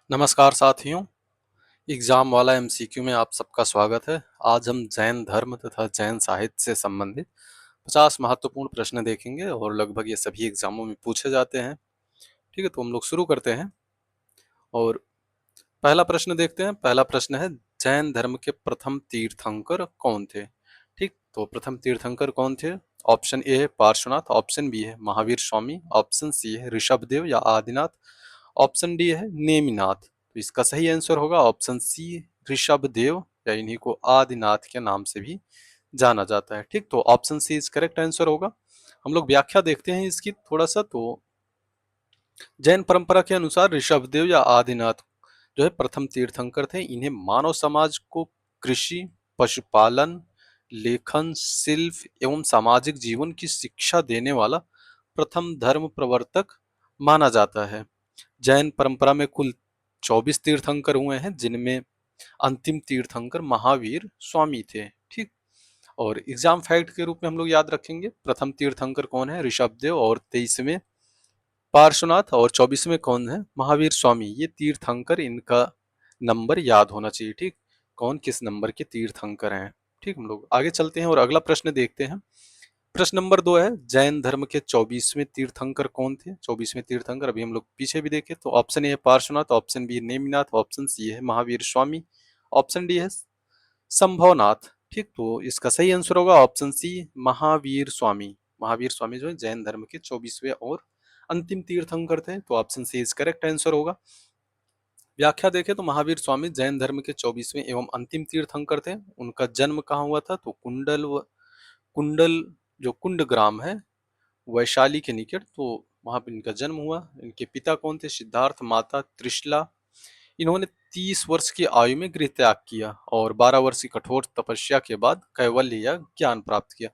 नमस्कार साथियों। एग्जाम वाला एमसीक्यू में आप सबका स्वागत है। आज हम जैन धर्म तथा जैन साहित्य से संबंधित 50 महत्वपूर्ण प्रश्न देखेंगे और लगभग ये सभी एग्जामों में पूछे जाते हैं। ठीक है, तो हम लोग शुरू करते हैं और पहला प्रश्न देखते हैं। पहला प्रश्न है, जैन धर्म के प्रथम तीर्थंकर कौन थे? ठीक, तो प्रथम तीर्थंकर कौन थे? ऑप्शन ए है पार्श्वनाथ, ऑप्शन बी है महावीर स्वामी, ऑप्शन सी है ऋषभदेव या आदिनाथ, ऑप्शन डी है नेमिनाथ। तो इसका सही आंसर होगा ऑप्शन सी, ऋषभदेव, या इन्हीं को आदिनाथ के नाम से भी जाना जाता है। ठीक, तो option C is correct answer होगा। हम लोग व्याख्या देखते हैं इसकी थोड़ा सा। तो जैन परंपरा के अनुसार ऋषभदेव या आदिनाथ जो है प्रथम तीर्थंकर थे। इन्हें मानव समाज को कृषि, पशुपालन, लेखन, शिल्प एवं सामाजिक जीवन की शिक्षा देने वाला प्रथम धर्म प्रवर्तक माना जाता है। जैन परंपरा में कुल 24 तीर्थंकर हुए हैं, जिनमें अंतिम तीर्थंकर महावीर स्वामी थे। ठीक, और एग्जाम फैक्ट के रूप में हम लोग याद रखेंगे प्रथम तीर्थंकर कौन है, ऋषभदेव, और 23वें पार्श्वनाथ, और 24वें कौन है, महावीर स्वामी। ये तीर्थंकर, इनका नंबर याद होना चाहिए। ठीक, कौन किस नंबर के तीर्थंकर हैं। ठीक, हम लोग आगे चलते हैं और अगला प्रश्न देखते हैं। प्रश्न नंबर 2 है, जैन धर्म के 24वें तीर्थंकर कौन थे? 24वें तीर्थंकर अभी हम लोग पीछे भी देखे तो ऑप्शन ए है Parshvanath, option B Neminath, option C है महावीर स्वामी, ऑप्शन डी है संभवनाथ। ठीक, तो इसका सही आंसर होगा ऑप्शन सी, महावीर स्वामी। महावीर स्वामी जो है जैन धर्म के 24वें और अंतिम तीर्थंकर थे। तो option C is correct answer होगा। व्याख्या देखें तो महावीर स्वामी जैन धर्म के 24वें एवं अंतिम तीर्थंकर थे। उनका जन्म कहाँ हुआ था? तो कुंडल जो कुंड ग्राम है वैशाली के निकट, तो वहां पर इनका जन्म हुआ। इनके पिता कौन थे? सिद्धार्थ, माता त्रिशला। इन्होंने 30 वर्ष की आयु में गृह त्याग किया और 12 वर्ष की कठोर तपस्या के बाद कैवल्य या ज्ञान प्राप्त किया।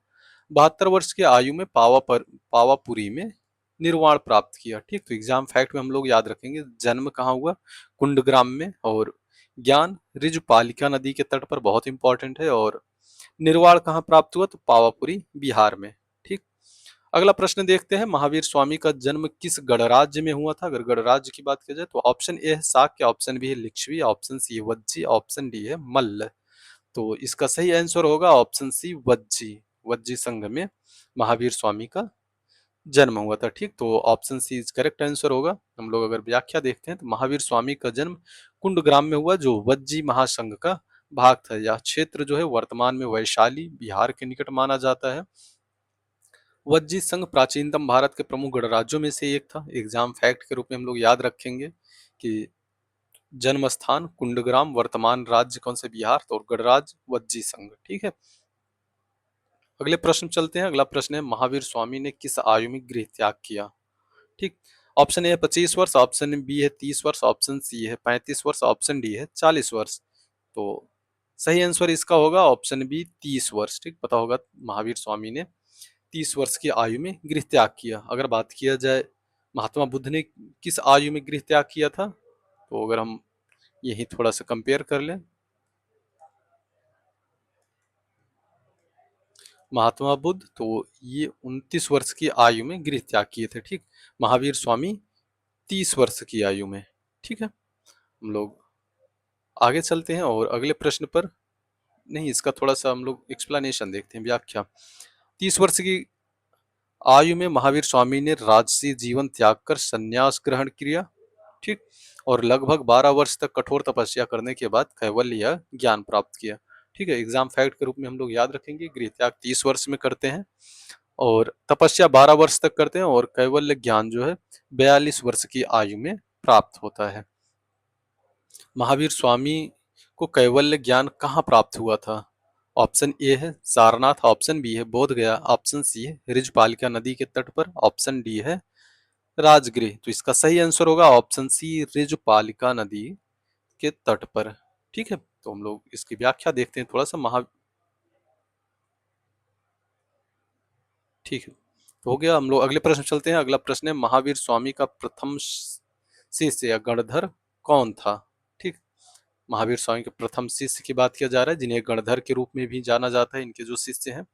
72 वर्ष की आयु में पावापुरी में निर्वाण प्राप्त किया। ठीक, तो एग्जाम फैक्ट में हम लोग याद रखेंगे जन्म कहाँ हुआ, कुंडग्राम में, और ज्ञान ऋजुपालिका नदी के तट पर, बहुत इंपॉर्टेंट है, और निर्वाण कहाँ प्राप्त हुआ? तो पावापुरी बिहार में। ठीक, अगला प्रश्न देखते हैं, महावीर स्वामी का जन्म किस गणराज्य में हुआ था? अगर गणराज्य की बात की जाए तो ऑप्शन ए है शाक्य, ऑप्शन बी है लिच्छवी, ऑप्शन सी है वज्जी, ऑप्शन डी है मल्ल। तो इसका सही आंसर होगा ऑप्शन सी, वज्जी। वज्जी संघ में महावीर स्वामी का जन्म हुआ था। ठीक, तो option C is correct answer होगा। हम लोग अगर व्याख्या देखते हैं तो महावीर स्वामी का जन्म कुंडग्राम में हुआ, जो वज्जी महासंघ का भाग था। यह क्षेत्र जो है वर्तमान में वैशाली बिहार के निकट माना जाता है। वज्जी संघ प्राचीनतम भारत के प्रमुख गणराज्यों में से एक था। एग्जाम फैक्ट के रूप में हम लोग याद रखेंगे कि जन्म स्थान कुंडग्राम, वर्तमान राज्य कौन से? बिहार, तो गणराज्य वज्जी संघ। ठीक है, अगले प्रश्न चलते हैं। अगला प्रश्न है, महावीर स्वामी ने किस आयु में गृह त्याग किया? ठीक, ऑप्शन ए है 25 वर्ष, ऑप्शन बी है 30 वर्ष, ऑप्शन सी है 35 वर्ष, ऑप्शन डी है 40 वर्ष। तो सही आंसर इसका होगा ऑप्शन बी, 30 वर्ष। ठीक, पता होगा महावीर स्वामी ने 30 वर्ष की आयु में गृह त्याग किया। अगर बात किया जाए महात्मा बुद्ध ने किस आयु में गृह त्याग किया था, तो अगर हम यही थोड़ा सा कंपेयर कर लें, महात्मा बुद्ध तो ये 29 वर्ष की आयु में गृह त्याग किए थे। ठीक, महावीर स्वामी 30 वर्ष की आयु में। ठीक है, हम लोग आगे चलते हैं और अगले प्रश्न पर, नहीं, इसका थोड़ा सा हम लोग एक्सप्लेनेशन देखते हैं, व्याख्या। 30 वर्ष की आयु में महावीर स्वामी ने राजसी जीवन त्याग कर संन्यास ग्रहण किया। ठीक, और लगभग 12 वर्ष तक कठोर तपस्या करने के बाद कैवल्य या ज्ञान प्राप्त किया। ठीक है, एग्जाम फैक्ट के रूप में हम लोग याद रखेंगे गृह त्याग 30 वर्ष में करते हैं और तपस्या 12 वर्ष तक करते हैं, और कैवल्य ज्ञान जो है 42 वर्ष की आयु में प्राप्त होता है। महावीर स्वामी को कैवल्य ज्ञान कहाँ प्राप्त हुआ था? ऑप्शन ए है सारनाथ, ऑप्शन बी है बोध गया, ऑप्शन सी है ऋजपालिका नदी के तट पर, ऑप्शन डी है राजगृह। तो इसका सही आंसर होगा ऑप्शन सी, ऋजपालिका नदी के तट पर। ठीक है, तो हम लोग इसकी व्याख्या देखते हैं थोड़ा सा। ठीक है, तो हो गया। हम लोग अगले प्रश्न चलते हैं। अगला प्रश्न है, महावीर स्वामी का प्रथम शिष्य या गणधर कौन था? ठीक, महावीर स्वामी के प्रथम शिष्य की बात किया जा रहा है, जिन्हें गणधर के रूप में भी जाना जाता है। इनके जो शिष्य हैं,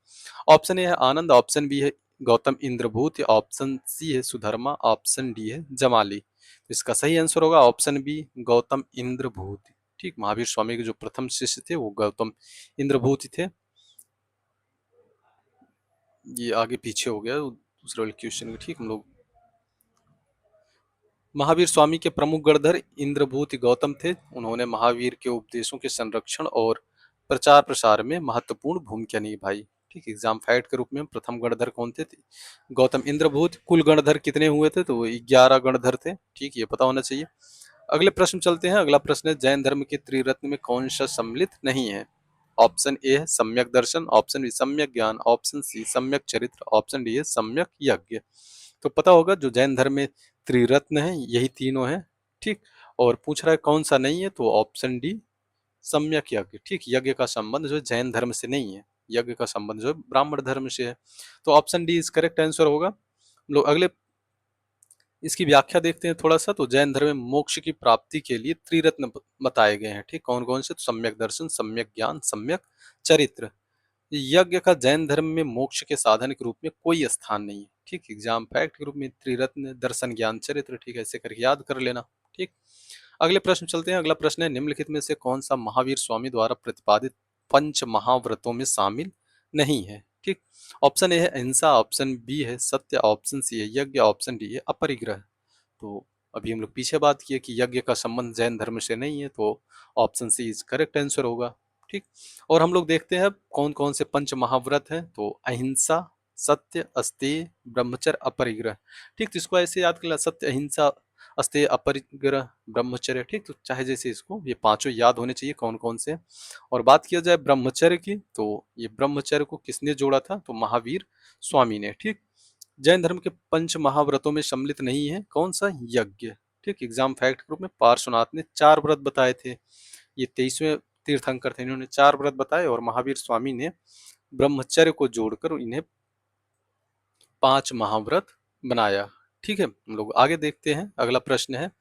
ऑप्शन ए है आनंद, ऑप्शन बी है गौतम इंद्रभूत, ऑप्शन सी है सुधर्मा, ऑप्शन डी है जमाली। इसका सही आंसर होगा ऑप्शन बी गौतम इंद्रभूत। ठीक, महावीर स्वामी के जो प्रथम शिष्य थे वो गौतम इंद्रभूत थे। ये आगे पीछे हो गया दूसरे वाले क्वेश्चन में। ठीक, हम लोग महावीर स्वामी के प्रमुख गणधर इंद्रभूत गौतम थे। उन्होंने महावीर के उपदेशों के संरक्षण और प्रचार प्रसार में महत्वपूर्ण भूमिका निभाई। ठीक, एग्जाम फैक्ट के रूप में प्रथम गणधर कौन थे? गौतम इंद्रभूत। कुल गणधर कितने हुए थे? तो 11 गणधर थे। ठीक, ये पता होना चाहिए। अगले प्रश्न चलते हैं। अगला प्रश्न है जैन धर्म के त्रिरत्न में कौन सा सम्मिलित नहीं है? ऑप्शन ए है सम्यक दर्शन, ऑप्शन बी सम्यक ज्ञान, ऑप्शन सी सम्यक चरित्र, ऑप्शन डी है सम्यक यज्ञ। तो पता होगा जो जैन धर्म में त्रिरत्न है यही तीनों हैं। ठीक, और पूछ रहा है कौन सा नहीं है, तो ऑप्शन डी सम्यक यज्ञ। ठीक, यज्ञ का संबंध जो है जैन धर्म से नहीं है, यज्ञ का संबंध जो है ब्राह्मण धर्म से है। तो option D is correct answer होगा। हम लोग अगले इसकी व्याख्या देखते हैं थोड़ा सा। तो जैन धर्म में मोक्ष की प्राप्ति के लिए त्रिरत्न बताए गए हैं। ठीक, कौन कौन से? तो सम्यक दर्शन, सम्यक ज्ञान, सम्यक चरित्र। यज्ञ का जैन धर्म में मोक्ष के साधन के रूप में कोई स्थान नहीं है। ठीक, एग्जाम फैक्ट के रूप में त्रिरत्न दर्शन ज्ञान चरित्र। ठीक है, ऐसे करके याद कर लेना। ठीक, अगले प्रश्न चलते हैं। अगला प्रश्न है निम्नलिखित में से कौन सा महावीर स्वामी द्वारा प्रतिपादित पंच महाव्रतों में शामिल नहीं है? ठीक, ऑप्शन ए है अहिंसा, ऑप्शन बी है सत्य, ऑप्शन सी है यज्ञ, ऑप्शन डी है अपरिग्रह। तो अभी हम लोग पीछे बात किए कि यज्ञ का संबंध जैन धर्म से नहीं है, तो option C is correct answer होगा। ठीक, और हम लोग देखते हैं कौन कौन से पंच महाव्रत हैं। तो अहिंसा, सत्य, अस्तेय, ब्रह्मचर्य, अपरिग्रह। ठीक, तो इसको ऐसे याद कर, सत्य, अहिंसा, अस्तेय, अपरिग्रह, ब्रह्मचर्य। ठीक, तो चाहे जैसे इसको ये पांचों याद होने चाहिए कौन कौन से। और बात किया जाए ब्रह्मचर्य की, तो ये ब्रह्मचर्य को किसने जोड़ा था? तो महावीर स्वामी ने। ठीक, जैन धर्म के पंच महाव्रतों में सम्मिलित नहीं है कौन सा? यज्ञ। ठीक, एग्जाम फैक्ट के रूप में पार्श्वनाथ ने 4 व्रत बताए थे। ये 23वें तीर्थंकर थे, इन्होंने 4 व्रत बताए और महावीर स्वामी ने ब्रह्मचर्य को जोड़कर इन्हें 5 महाव्रत बनाया। ठीक है, हम लोग आगे देखते हैं। अगला प्रश्न है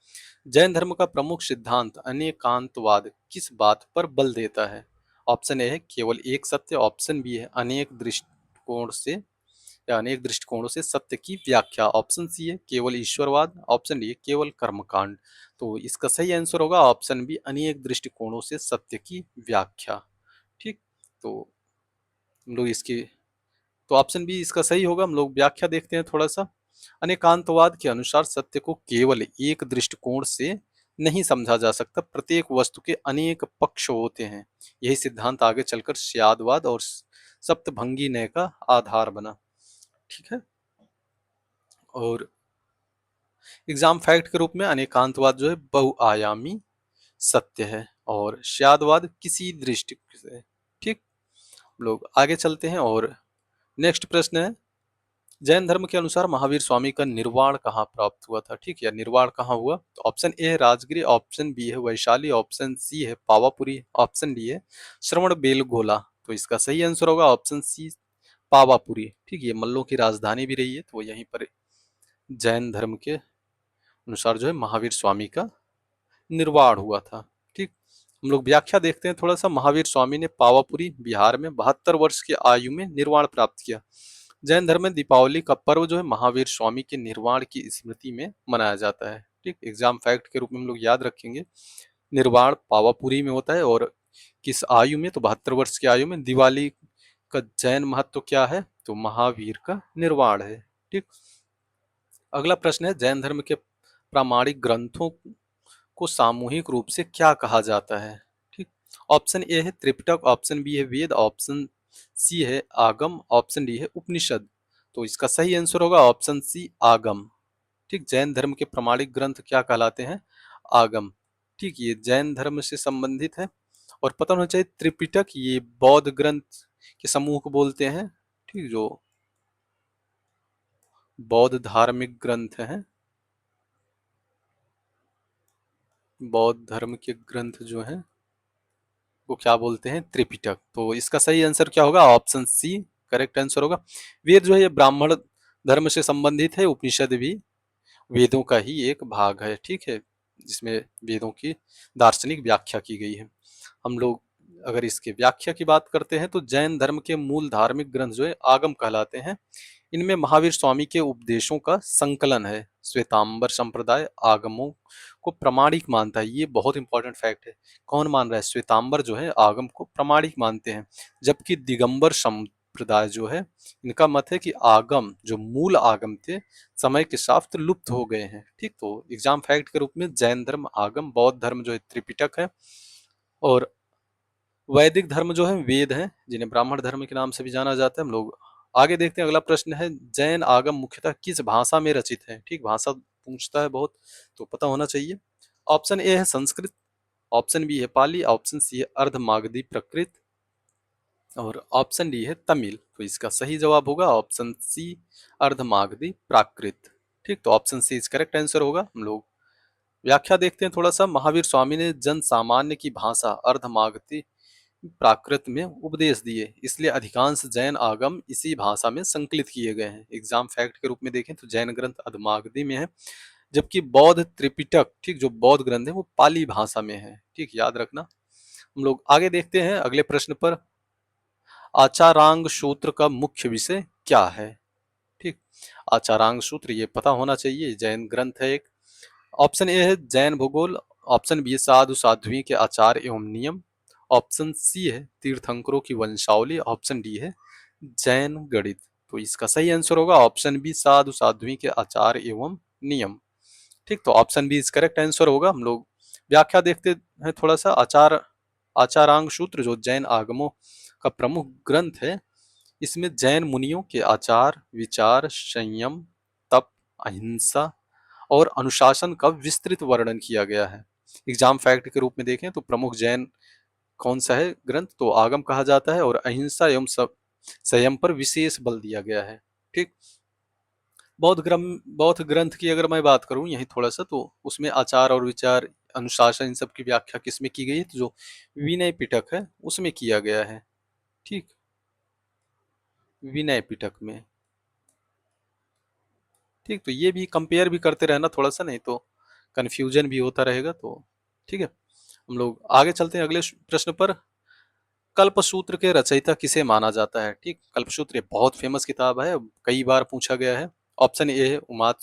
जैन धर्म का प्रमुख सिद्धांत अनेकांतवाद किस बात पर बल देता है? ऑप्शन ए है केवल एक सत्य, ऑप्शन बी है अनेक दृष्टिकोणों से सत्य की व्याख्या, ऑप्शन सी है केवल ईश्वरवाद, ऑप्शन डी है केवल कर्मकांड। तो इसका सही आंसर होगा ऑप्शन बी अनेक दृष्टिकोणों से सत्य की व्याख्या। ठीक, तो हम लोग इसकी तो ऑप्शन बी इसका सही होगा। हम लोग व्याख्या देखते हैं थोड़ा सा। अनेकांतवाद के अनुसार सत्य को केवल एक दृष्टिकोण से नहीं समझा जा सकता, प्रत्येक वस्तु के अनेक पक्ष होते हैं। यही सिद्धांत आगे चलकर स्यादवाद और सप्तभंगी न्याय का आधार बना। ठीक है, और एग्जाम फैक्ट के रूप में अनेकांतवाद जो है बहुआयामी सत्य है और स्यादवाद किसी दृष्टि से। ठीक, हम लोग आगे चलते हैं और नेक्स्ट प्रश्न है जैन धर्म के अनुसार महावीर स्वामी का निर्वाण कहाँ प्राप्त हुआ था? ठीक है, निर्वाण कहाँ हुआ? तो ऑप्शन ए है राजगिरी, ऑप्शन बी है वैशाली, ऑप्शन सी है पावापुरी, ऑप्शन डी है श्रवण बेलगोला। तो इसका सही आंसर होगा ऑप्शन सी पावापुरी। ठीक, ये मल्लों की राजधानी भी रही है, तो यहीं पर जैन धर्म के अनुसार जो है महावीर स्वामी का निर्वाण हुआ था। ठीक, हम लोग व्याख्या देखते हैं थोड़ा सा। महावीर स्वामी ने पावापुरी बिहार में 72 वर्ष की आयु में निर्वाण प्राप्त किया। जैन धर्म में दीपावली का पर्व जो है महावीर स्वामी के निर्वाण की स्मृति में मनाया जाता है। ठीक, एग्जाम फैक्ट के रूप में हम लोग याद रखेंगे निर्वाण पावापुरी में होता है और किस आयु में? तो 72 वर्ष की आयु में। दिवाली का जैन महत्व क्या है? तो महावीर का निर्वाण है। ठीक, अगला प्रश्न है जैन धर्म के प्रामाणिक ग्रंथों को सामूहिक रूप से क्या कहा जाता है? ठीक, ऑप्शन ए है त्रिपिटक, ऑप्शन बी है वेद, ऑप्शन सी है आगम, ऑप्शन डी है उपनिषद। तो इसका सही आंसर होगा ऑप्शन सी आगम। ठीक, जैन धर्म के प्रमाणिक ग्रंथ क्या कहलाते हैं? आगम। ठीक, ये जैन धर्म से संबंधित है और पता होना चाहिए त्रिपिटक ये बौद्ध ग्रंथ के समूह को बोलते हैं। ठीक, जो बौद्ध धार्मिक ग्रंथ हैं, बौद्ध धर्म के ग्रंथ जो हैं वो क्या बोलते हैं? त्रिपिटक। तो इसका सही आंसर क्या होगा? ऑप्शन सी करेक्ट आंसर होगा। वेद जो है ये ब्राह्मण धर्म से संबंधित है, उपनिषद भी वेदों का ही एक भाग है। ठीक है, जिसमें वेदों की दार्शनिक व्याख्या की गई है। हम लोग अगर इसके व्याख्या की बात करते हैं तो जैन धर्म के मूल धार्मिक ग्रंथ जो है आगम कहलाते हैं। इनमें महावीर स्वामी के उपदेशों का संकलन है। श्वेतांबर संप्रदाय आगमों को प्रामाणिक मानता है, ये बहुत इंपॉर्टेंट फैक्ट है। कौन मान रहा है? श्वेतांबर जो है आगम को प्रामाणिक मानते हैं, जबकि दिगंबर संप्रदाय जो है इनका मत है कि आगम जो मूल आगम थे समय के साथ लुप्त हो गए हैं। ठीक, तो एग्जाम फैक्ट के रूप में जैन धर्म आगम, बौद्ध धर्म जो है त्रिपिटक है, और वैदिक धर्म जो है वेद है, जिन्हें ब्राह्मण धर्म के नाम से भी जाना जाता है। हम लोग आगे देखते हैं। अगला प्रश्न है, जैन आगम मुख्यतः किस भाषा में रचित है? ठीक, भाषा पूछता है बहुत, तो पता होना चाहिए। ऑप्शन ए है संस्कृत, ऑप्शन बी है पाली, ऑप्शन सी है अर्धमागधी प्रकृत, और ऑप्शन डी है तमिल। तो इसका सही जवाब होगा ऑप्शन सी, अर्धमागधी प्राकृत। ठीक, तो ऑप्शन सी इस करेक्ट आंसर होगा। हम लोग व्याख्या देखते हैं थोड़ा सा। महावीर स्वामी ने जन सामान्य की भाषा अर्धमागधी प्राकृत में उपदेश दिए, इसलिए अधिकांश जैन आगम इसी भाषा में संकलित किए गए हैं। एग्जाम फैक्ट के रूप में देखें तो जैन ग्रंथ अर्धमागधी में है, जबकि बौद्ध त्रिपिटक, ठीक, जो बौद्ध ग्रंथ है वो पाली भाषा में है। ठीक, याद रखना। हम लोग आगे देखते हैं अगले प्रश्न पर। आचारांग सूत्र का मुख्य विषय क्या है? ठीक, आचारांग सूत्र ये पता होना चाहिए, जैन ग्रंथ है एक। ऑप्शन ए है जैन भूगोल, ऑप्शन बी है साधु साध्वी के आचार एवं नियम, ऑप्शन सी है तीर्थंकरों की वंशावली, ऑप्शन डी है जैन गणित। तो इसका सही आंसर होगा ऑप्शन बी, साधु साध्वी के आचार एवं नियम। ठीक, तो ऑप्शन बी इस करेक्ट आंसर होगा। हम लोग व्याख्या देखते हैं थोड़ा सा। आचारांग सूत्र जो जैन आगमों का प्रमुख ग्रंथ है, इसमें जैन मुनियों के आचार विचार, संयम, तप, अहिंसा और अनुशासन का विस्तृत वर्णन किया गया है। एग्जाम फैक्ट के रूप में देखें तो प्रमुख जैन कौन सा है ग्रंथ? तो आगम कहा जाता है, और अहिंसा एवं संयम पर विशेष बल दिया गया है। ठीक, बौद्ध ग्रंथ की अगर मैं बात करूं यही थोड़ा सा, तो उसमें आचार और विचार, अनुशासन, इन सब की व्याख्या किसमें की गई है? तो जो विनय पिटक है उसमें किया गया है। ठीक, विनय पिटक में। ठीक, तो ये भी कंपेयर भी करते रहना थोड़ा सा, नहीं तो कंफ्यूजन भी होता रहेगा। तो ठीक है, हम लोग आगे चलते हैं अगले प्रश्न पर। कल्पसूत्र के रचयिता किसे माना जाता है? ठीक, कल्पसूत्र ये बहुत फेमस किताब है, कई बार पूछा गया है। ऑप्शन ए है उमा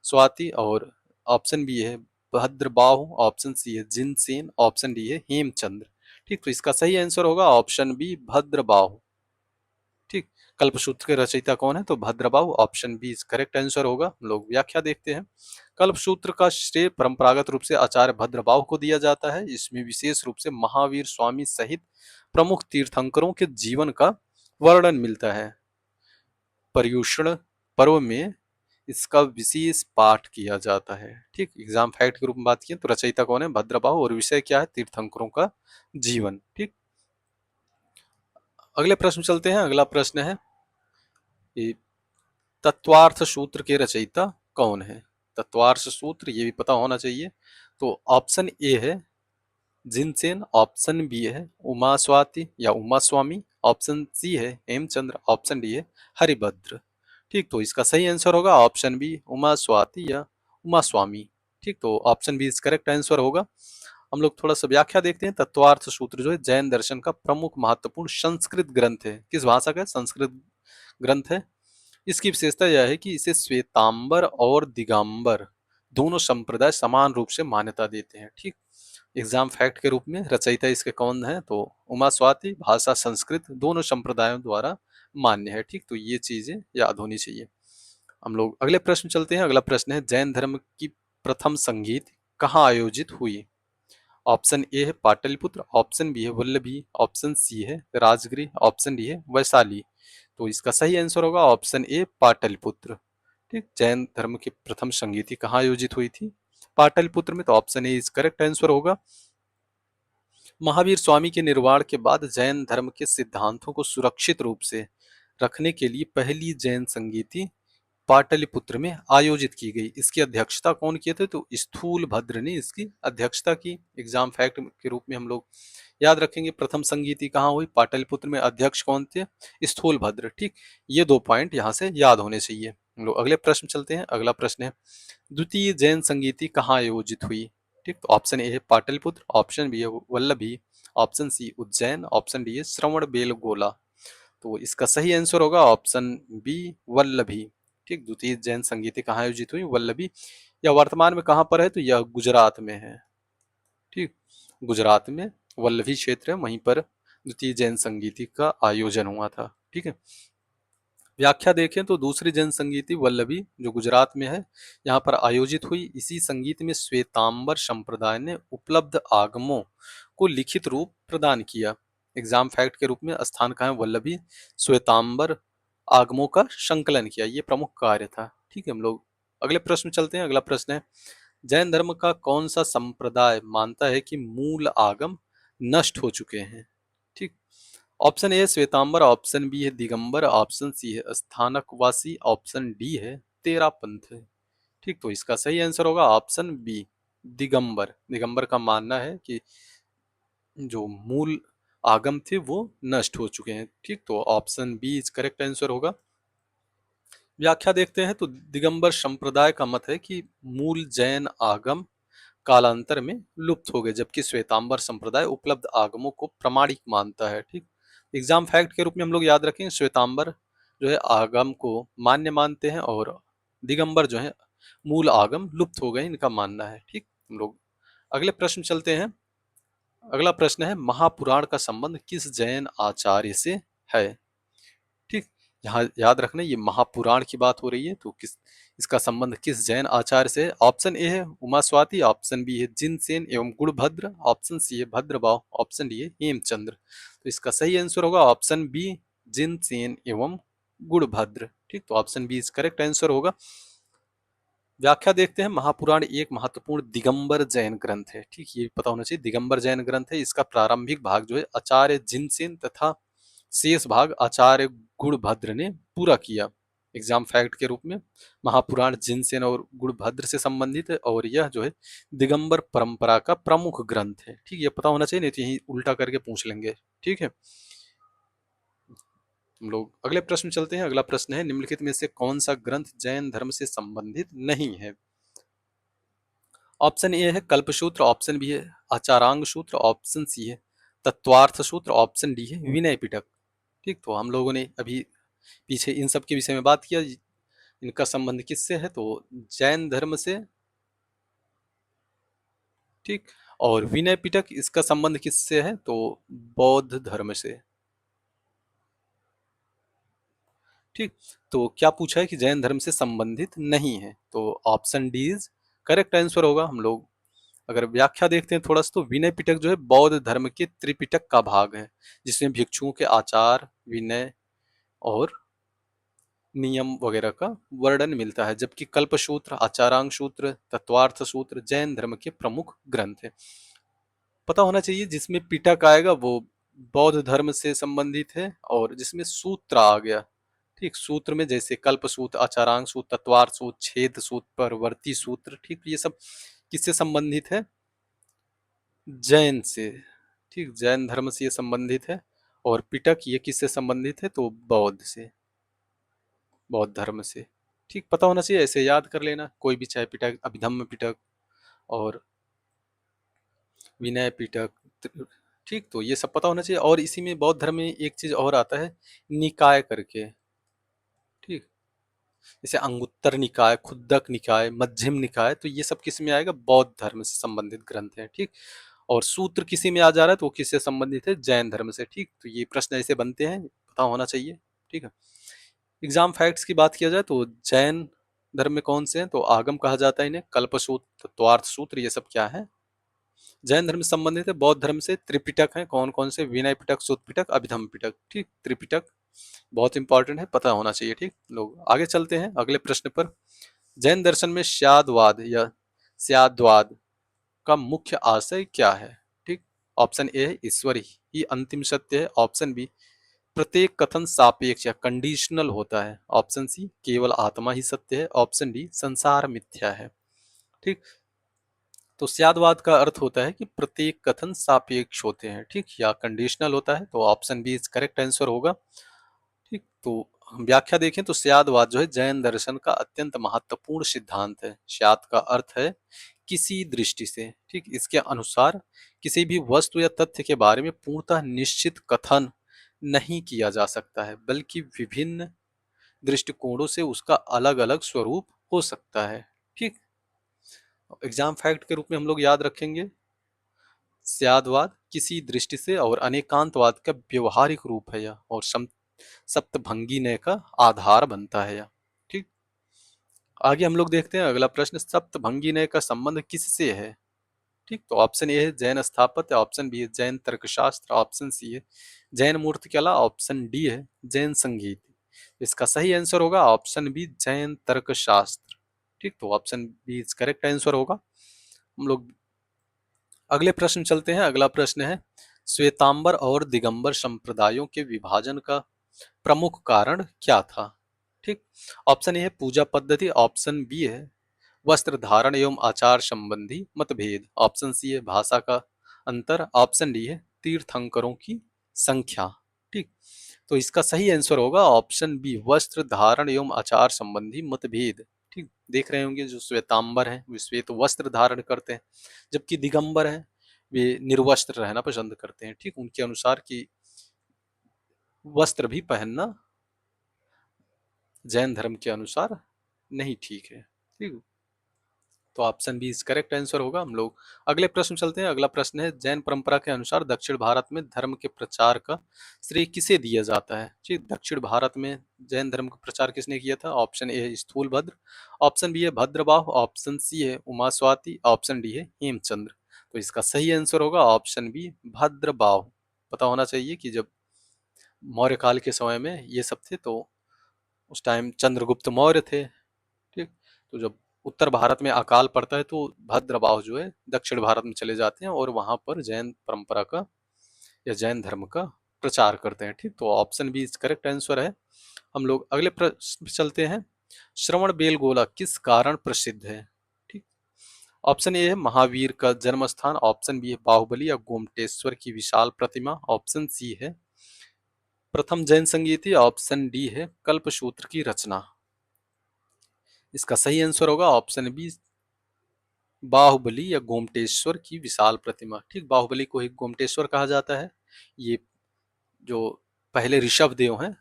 स्वाति, और ऑप्शन बी है भद्रबाहु, ऑप्शन सी है जिनसेन, ऑप्शन डी है हेमचंद्र। ठीक, तो इसका सही आंसर होगा ऑप्शन बी, भद्रबाहु। ठीक, कल्पसूत्र के रचयिता कौन है? तो भद्रबाहु, ऑप्शन बी इस करेक्ट आंसर होगा। हम लोग व्याख्या देखते हैं। कल्पसूत्र का श्रेय परंपरागत रूप से आचार्य भद्रबाहु को दिया जाता है। इसमें विशेष रूप से महावीर स्वामी सहित प्रमुख तीर्थंकरों के जीवन का वर्णन मिलता है। पर्युषण पर्व में इसका विशेष पाठ किया जाता है। ठीक, एग्जाम फैक्ट के रूप में बात की तो रचयिता कौन है? भद्रबाहु, और विषय क्या है? तीर्थंकरों का जीवन। ठीक, अगले प्रश्न चलते हैं। अगला प्रश्न है, तत्वार्थ सूत्र के रचयिता कौन है? तत्वार्थ सूत्र ये भी पता होना चाहिए। तो ऑप्शन ए है जिनसेन, ऑप्शन बी है उमा स्वाति या उमा स्वामी, ऑप्शन सी है हेमचंद्र, ऑप्शन डी है हरिभद्र। ठीक, तो इसका सही आंसर होगा ऑप्शन बी, उमा स्वाति या उमा स्वामी। ठीक, तो ऑप्शन बी इस करेक्ट आंसर होगा। हम लोग थोड़ा सा व्याख्या देखते हैं। तत्वार्थ सूत्र जो है जैन दर्शन का प्रमुख महत्वपूर्ण संस्कृत ग्रंथ है। किस भाषा का? संस्कृत ग्रंथ है। इसकी विशेषता यह है कि इसे श्वेतांबर और दिगंबर दोनों संप्रदाय समान रूप से मान्यता देते हैं। ठीक, एग्जाम फैक्ट के रूप में रचयिता इसके कौन है? तो उमा स्वाति, भाषा संस्कृत, दोनों संप्रदायों द्वारा मान्य है। ठीक, तो ये चीजें याद होनी चाहिए। हम लोग अगले प्रश्न चलते हैं। अगला प्रश्न है, जैन धर्म की प्रथम संगीत कहाँ आयोजित हुई? ऑप्शन ए है पाटलिपुत्र, ऑप्शन बी है वल्लभी, ऑप्शन सी है राजगिरी, ऑप्शन डी है वैशाली। तो इसका सही आंसर होगा ऑप्शन ए, पाटलिपुत्र। ठीक, जैन धर्म की प्रथम संगीति कहाँ आयोजित हुई थी? पाटलिपुत्र में। तो ऑप्शन ए इस करेक्ट आंसर होगा। महावीर स्वामी के निर्वाण के बाद जैन धर्म के सिद्धांतों को सुरक्षित रूप से रखने के लिए पहली जैन संगीति पाटलिपुत्र में आयोजित की गई। इसकी अध्यक्षता कौन किए थे? तो स्थूल भद्र ने इसकी अध्यक्षता की। एग्जाम फैक्ट के रूप में हम लोग याद रखेंगे, प्रथम संगीति कहाँ हुई? पाटलिपुत्र में। अध्यक्ष कौन थे? स्थूल भद्र। ठीक, ये 2 पॉइंट यहाँ से याद होने चाहिए। हम लोग अगले प्रश्न चलते हैं। अगला प्रश्न है, द्वितीय जैन संगीति कहाँ आयोजित हुई? ठीक, तो ऑप्शन ए है पाटलिपुत्र, ऑप्शन बी है Vallabhi, option C Ujjain, option D है श्रवण बेलगोला। तो इसका सही आंसर होगा ऑप्शन बी, वल्लभी। ठीक, द्वितीय जैन संगीति कहाँ आयोजित हुई? वल्लभी। या वर्तमान में कहाँ पर है? तो यह गुजरात में है। ठीक, गुजरात में वल्लभी क्षेत्र है, वहीं पर द्वितीय जैन संगीति का आयोजन हुआ था। ठीक है, व्याख्या देखें तो दूसरी जन संगीति वल्लभी जो गुजरात में है, यहाँ पर आयोजित हुई। इसी संगीत में श्वेतांबर संप्रदाय ने उपलब्ध आगमों को लिखित रूप प्रदान किया। एग्जाम फैक्ट के रूप में स्थान कहाँ है? वल्लभी। श्वेतांबर आगमों का संकलन किया, ये प्रमुख कार्य था। ठीक है, हम लोग अगले प्रश्न चलते हैं। अगला प्रश्न है, जैन धर्म का कौन सा संप्रदाय मानता है कि मूल आगम नष्ट हो चुके हैं? ठीक, ऑप्शन ए है श्वेतांबर, ऑप्शन बी है दिगंबर, ऑप्शन सी है स्थानकवासी, ऑप्शन डी है तेरा पंथ। ठीक, तो इसका सही आंसर होगा ऑप्शन बी, दिगंबर। दिगंबर का मानना है कि जो मूल आगम थे वो नष्ट हो चुके हैं। ठीक, तो option B is correct answer होगा। व्याख्या देखते हैं तो दिगंबर संप्रदाय का मत है कि मूल जैन आगम कालांतर में लुप्त हो गए, जबकि श्वेतांबर संप्रदाय उपलब्ध आगमों को प्रमाणिक मानता है। ठीक, एग्जाम फैक्ट के रूप में हम लोग याद रखें, श्वेतांबर जो है आगम को मान्य मानते हैं और दिगंबर जो है मूल आगम लुप्त हो गए, इनका मानना है। ठीक, हम लोग अगले प्रश्न चलते हैं। अगला प्रश्न है, महापुराण का संबंध किस जैन आचार्य से है? ठीक, यहाँ याद रखना ये महापुराण की बात हो रही है, तो किस इसका संबंध किस जैन आचार्य से है? ऑप्शन ए है उमा स्वाति, ऑप्शन बी है जिनसेन एवं गुणभद्र, ऑप्शन सी है भद्रभाव, ऑप्शन डी है हेमचंद्र। तो इसका सही आंसर होगा ऑप्शन बी, जिनसेन एवं गुणभद्र। ठीक, तो option B is correct answer होगा। व्याख्या देखते हैं, महापुराण एक महत्वपूर्ण दिगंबर जैन ग्रंथ है। ठीक, ये पता होना चाहिए, दिगंबर जैन ग्रंथ है। इसका प्रारंभिक भाग जो है आचार्य जिनसेन तथा शेष भाग आचार्य गुणभद्र ने पूरा किया। एग्जाम फैक्ट के रूप में महापुराण जिनसेन और गुणभद्र से संबंधित है और यह जो है दिगंबर परंपरा का प्रमुख ग्रंथ है। ठीक, ये पता होना चाहिए, नहीं तो यही उल्टा करके पूछ लेंगे। ठीक है, हम लोग अगले प्रश्न चलते हैं। अगला प्रश्न है, निम्नलिखित में से कौन सा ग्रंथ जैन धर्म से संबंधित नहीं है? ऑप्शन ए है कल्पसूत्र, ऑप्शन बी है आचारांग सूत्र, ऑप्शन सी है तत्वार्थ सूत्र, ऑप्शन डी है विनय पिटक। ठीक, तो हम लोगों ने अभी पीछे इन सब के विषय में बात किया, इनका संबंध किससे है? तो जैन धर्म से। ठीक, और विनय पिटक इसका संबंध किससे है? तो बौद्ध धर्म से। ठीक, तो क्या पूछा है कि जैन धर्म से संबंधित नहीं है, तो option D is correct answer होगा। हम लोग अगर व्याख्या देखते हैं थोड़ा सा, तो विनय पिटक जो है बौद्ध धर्म के त्रिपिटक का भाग है, जिसमें भिक्षुओं के आचार, विनय और नियम वगैरह का वर्णन मिलता है, जबकि कल्पसूत्र, आचारांग सूत्र, तत्वार्थ सूत्र जैन धर्म के प्रमुख ग्रंथ है। पता होना चाहिए, जिसमें पिटक आएगा वो बौद्ध धर्म से संबंधित है, और जिसमें सूत्र आ गया, ठीक, सूत्र में जैसे कल्प सूत्र, आचारांग सूत्र, तत्वार्थ सूत्र, छेद सूत्र, परवर्ती सूत्र, ठीक, ये सब किससे संबंधित है? जैन से। ठीक, जैन धर्म से ये संबंधित है। और पिटक ये किससे संबंधित है? तो बौद्ध से, बौद्ध धर्म से। ठीक, पता होना चाहिए, ऐसे याद कर लेना कोई भी, चाहे पिटक, अभिधम्म पिटक और विनय पिटक। ठीक, तो ये सब पता होना चाहिए। और इसी में बौद्ध धर्म में एक चीज और आता है, निकाय करके। ठीक, जैसे अंगुत्तर निकाय, खुद्दक निकाय, मध्यम निकाय, तो ये सब किस में आएगा? बौद्ध धर्म से संबंधित ग्रंथ है। ठीक, और सूत्र किसी में आ जा रहा है तो वो किससे संबंधित है? जैन धर्म से। ठीक, तो ये प्रश्न ऐसे बनते हैं, पता होना चाहिए। ठीक है, एग्जाम फैक्ट्स की बात किया जाए तो जैन धर्म में कौन से हैं? तो आगम कहा जाता है इन्हें, कल्पसूत्र, तत्वार्थ सूत्र, ये सब क्या है? जैन धर्म से संबंधित है। बौद्ध धर्म से त्रिपिटक है, कौन कौन से? विनय पिटक, सुत पिटक, अभिधम्म पिटक। ठीक, त्रिपिटक बहुत इंपॉर्टेंट है, पता होना चाहिए। ठीक, लोग आगे चलते हैं अगले प्रश्न पर। जैन दर्शन में श्यादवाद या स्याद्वाद का मुख्य आशय क्या है? ठीक, ऑप्शन ए है ईश्वर ही अंतिम सत्य है, ऑप्शन बी प्रत्येक कथन सापेक्ष या कंडीशनल होता है, ऑप्शन सी केवल आत्मा ही सत्य है, ऑप्शन डी संसार मिथ्या है। ठीक, तो स्यादवाद का अर्थ होता है कि प्रत्येक कथन सापेक्ष होते हैं, ठीक, या कंडीशनल होता है, तो option B is correct answer होगा। ठीक, तो हम व्याख्या देखें तो स्यादवाद जो है जैन दर्शन का अत्यंत महत्वपूर्ण सिद्धांत है। स्याद का अर्थ है किसी दृष्टि से। ठीक, इसके अनुसार किसी भी वस्तु या तथ्य के बारे में पूर्णतः निश्चित कथन नहीं किया जा सकता है, बल्कि विभिन्न दृष्टिकोणों से उसका अलग अलग स्वरूप हो सकता है। ठीक। एग्जाम फैक्ट के रूप में हम लोग याद रखेंगे, स्यादवाद किसी दृष्टि से और अनेकांतवाद का व्यवहारिक रूप है यह, और सप्तभंगी नय का आधार बनता है यह। ठीक। आगे हम लोग देखते हैं अगला प्रश्न, सप्तभंगी नय का संबंध किससे है? ठीक, तो ऑप्शन ए है जैन स्थापत्य, ऑप्शन बी है जैन तर्कशास्त्र, ऑप्शन सी है जैन मूर्ति कला, ऑप्शन डी है जैन संगीत। इसका सही आंसर होगा ऑप्शन बी जैन तर्कशास्त्र। ठीक, तो option B is correct answer होगा। हम लोग अगले प्रश्न चलते हैं। अगला प्रश्न है, श्वेतांबर और दिगंबर संप्रदायों के विभाजन का प्रमुख कारण क्या था? ठीक, ऑप्शन ए है पूजा पद्धति, ऑप्शन बी है वस्त्र धारण एवं आचार संबंधी मतभेद, ऑप्शन सी है भाषा का अंतर, ऑप्शन डी है तीर्थंकरों की संख्या। ठीक, तो इसका सही आंसर होगा ऑप्शन बी वस्त्र धारण एवं आचार संबंधी मतभेद। ठीक, देख रहे होंगे जो श्वेतांबर हैं वे श्वेत वस्त्र धारण करते हैं, जबकि दिगंबर हैं वे निर्वस्त्र रहना पसंद करते हैं। ठीक, उनके अनुसार कि वस्त्र भी पहनना जैन धर्म के अनुसार नहीं ठीक है। ठीक, तो option B is correct answer होगा। हम लोग अगले प्रश्न चलते हैं। अगला प्रश्न है, जैन परंपरा के अनुसार दक्षिण भारत में धर्म के प्रचार का श्रेय किसे दिया जाता है? जी, दक्षिण भारत में जैन धर्म का प्रचार किसने किया था? ऑप्शन ए है स्थूलभद्र, ऑप्शन बी है भद्रबाहु, ऑप्शन सी है उमा स्वाति, ऑप्शन डी है हेमचंद्र। तो इसका सही आंसर होगा ऑप्शन बी भद्रबाहु। पता होना चाहिए कि जब मौर्य काल के समय में ये सब थे, तो उस टाइम चंद्रगुप्त मौर्य थे। ठीक, तो जब उत्तर भारत में अकाल पड़ता है तो भद्रबाहु जो है दक्षिण भारत में चले जाते हैं और वहां पर जैन परंपरा का या जैन धर्म का प्रचार करते हैं। ठीक, तो option B is correct answer है। हम लोग अगले प्रश्न चलते हैं, श्रवण बेलगोला किस कारण प्रसिद्ध है? ठीक, ऑप्शन ए है महावीर का जन्म स्थान, ऑप्शन बी है बाहुबली या गोमटेश्वर की विशाल प्रतिमा, ऑप्शन सी है प्रथम जैन संगीति, ऑप्शन डी है कल्पसूत्र की रचना। इसका सही आंसर होगा ऑप्शन बी बाहुबली या गोमटेश्वर की विशाल प्रतिमा। ठीक, बाहुबली को ही गोमटेश्वर कहा जाता है। ये जो पहले ऋषभ देव हैं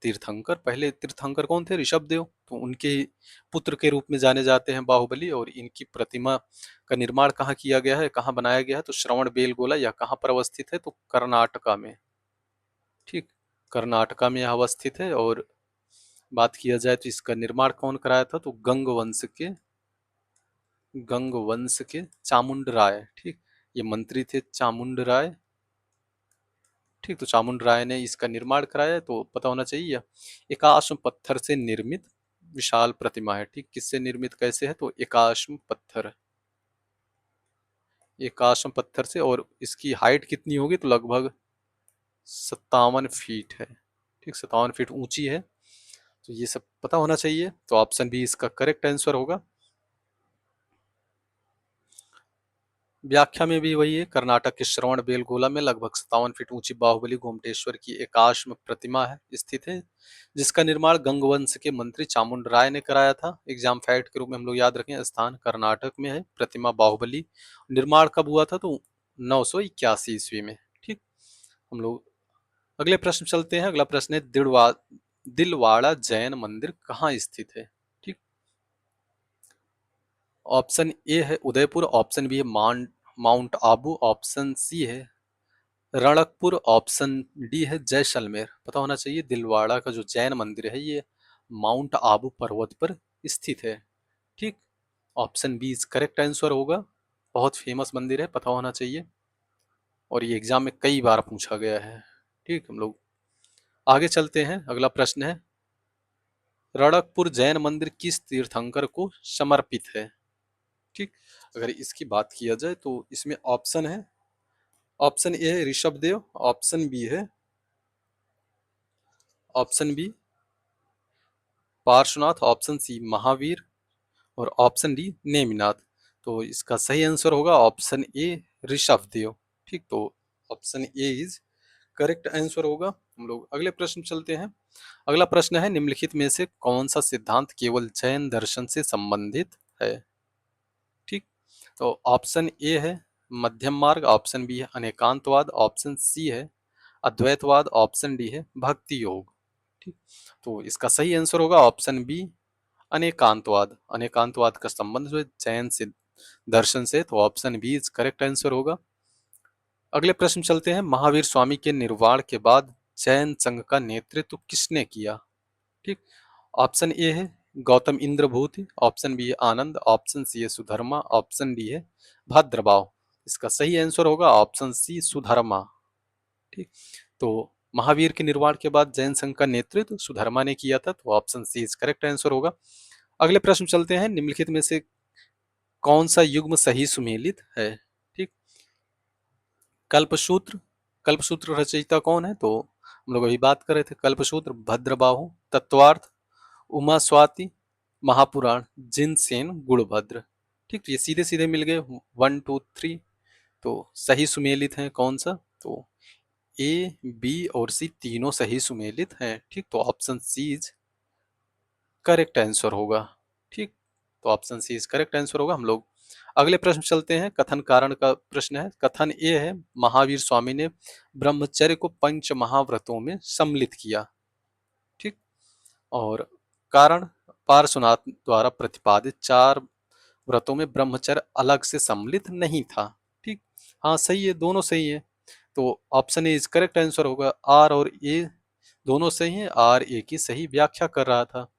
तीर्थंकर, पहले तीर्थंकर कौन थे? ऋषभ देव, तो उनके ही पुत्र के रूप में जाने जाते हैं बाहुबली। और इनकी प्रतिमा का निर्माण कहाँ किया गया है, कहाँ बनाया गया है? तो श्रवण बेलगोला या कहाँ पर अवस्थित है? तो कर्नाटका में। ठीक, कर्नाटका में यह अवस्थित है। और बात किया जाए तो इसका निर्माण कौन कराया था? तो गंग वंश के चामुंड राय। ठीक, ये मंत्री थे चामुंड राय। ठीक, तो चामुंड राय ने इसका निर्माण कराया। तो पता होना चाहिए एकाश्म पत्थर से निर्मित विशाल प्रतिमा है। ठीक, किससे निर्मित, कैसे है? तो एकाश्म पत्थर से। और इसकी हाइट कितनी होगी? तो लगभग 57 फीट है। ठीक, 57 फीट ऊंची है। तो ये सब पता होना चाहिए। तो ऑप्शन बी इसका करेक्ट आंसर होगा। व्याख्या में भी वही है, कर्नाटक के श्रवण बेलगोला में लगभग 57 फीट ऊंची बाहुबली गोमटेश्वर की एकाश्म प्रतिमा है स्थित है, जिसका निर्माण गंगवंश के मंत्री चामुंड राय ने कराया था। एग्जाम फैक्ट के रूप में हम लोग याद रखें, स्थान कर्नाटक में है। प्रतिमा बाहुबली निर्माण कब हुआ था? तो 981 ईस्वी में। ठीक, हम लोग अगले प्रश्न चलते हैं। अगला प्रश्न है, दिलवाड़ा जैन मंदिर कहाँ स्थित है? ठीक, ऑप्शन ए है उदयपुर, ऑप्शन बी है माउंट आबू, ऑप्शन सी है रणकपुर, ऑप्शन डी है जैसलमेर। पता होना चाहिए दिलवाड़ा का जो जैन मंदिर है ये माउंट आबू पर्वत पर स्थित है। ठीक, option B is correct answer होगा। बहुत फेमस मंदिर है, पता होना चाहिए, और ये एग्जाम में कई बार पूछा गया है। ठीक, हम लोग आगे चलते हैं। अगला प्रश्न है, रणकपुर जैन मंदिर किस तीर्थंकर को समर्पित है? ठीक, अगर इसकी बात किया जाए तो इसमें ऑप्शन है, ऑप्शन ए है Rishabh Dev, option B Parshvanath, option C Mahavir, और ऑप्शन डी नेमिनाथ। तो इसका सही आंसर होगा ऑप्शन ए ऋषभ देव। ठीक, तो option A is correct answer होगा। हम लोग अगले प्रश्न चलते हैं। अगला प्रश्न है, निम्नलिखित में से कौन सा सिद्धांत केवल जैन दर्शन से संबंधित है? ठीक, तो ऑप्शन ए है मध्यम मार्ग, ऑप्शन बी है अनेकांतवाद, ऑप्शन सी है अद्वैतवाद ऑप्शन डी है भक्ति योग। ठीक, तो इसका सही आंसर होगा ऑप्शन बी अनेकांतवाद। अनेकांतवाद का संबंध जो जैन से दर्शन से, तो option B is correct answer होगा। अगले प्रश्न चलते हैं, महावीर स्वामी के निर्वाण के बाद जैन संघ का नेतृत्व किसने किया? ठीक, ऑप्शन ए है गौतम इंद्र भूति, ऑप्शन बी है आनंद, ऑप्शन सी है सुधर्मा, ऑप्शन डी है भद्रभाव। इसका सही आंसर होगा ऑप्शन सी सुधर्मा। ठीक, तो महावीर के निर्वाण के बाद जैन संघ का नेतृत्व सुधर्मा ने किया था, तो option C is correct answer होगा। अगले प्रश्न चलते हैं, निम्नलिखित में से कौन सा युग्म सही सुमेलित है? ठीक, कल्पसूत्र, कल्पसूत्र रचयिता कौन है? तो हम लोग अभी बात कर रहे थे, कल्पसूत्र भद्रबाहु, तत्वार्थ उमा स्वाति, महापुराण जिनसेन गुणभद्र। ठीक, तो ये सीधे सीधे मिल गए 1 2 3, तो सही सुमेलित हैं कौन सा? तो ए बी और सी तीनों सही सुमेलित हैं। ठीक, तो option C is correct answer होगा। ठीक, तो option C is correct answer होगा। हम लोग अगले प्रश्न चलते हैं, कथन कारण का प्रश्न है। कथन ए है महावीर स्वामी ने ब्रह्मचर्य को पंच महाव्रतों में सम्मिलित किया। ठीक, और कारण पार्श्वनाथ द्वारा प्रतिपादित 4 व्रतों में ब्रह्मचर्य अलग से सम्मिलित नहीं था। ठीक, हाँ सही है, दोनों सही है, तो option A is correct answer होगा। आर और ए दोनों सही है, आर ए की सही व्याख्या कर रहा था,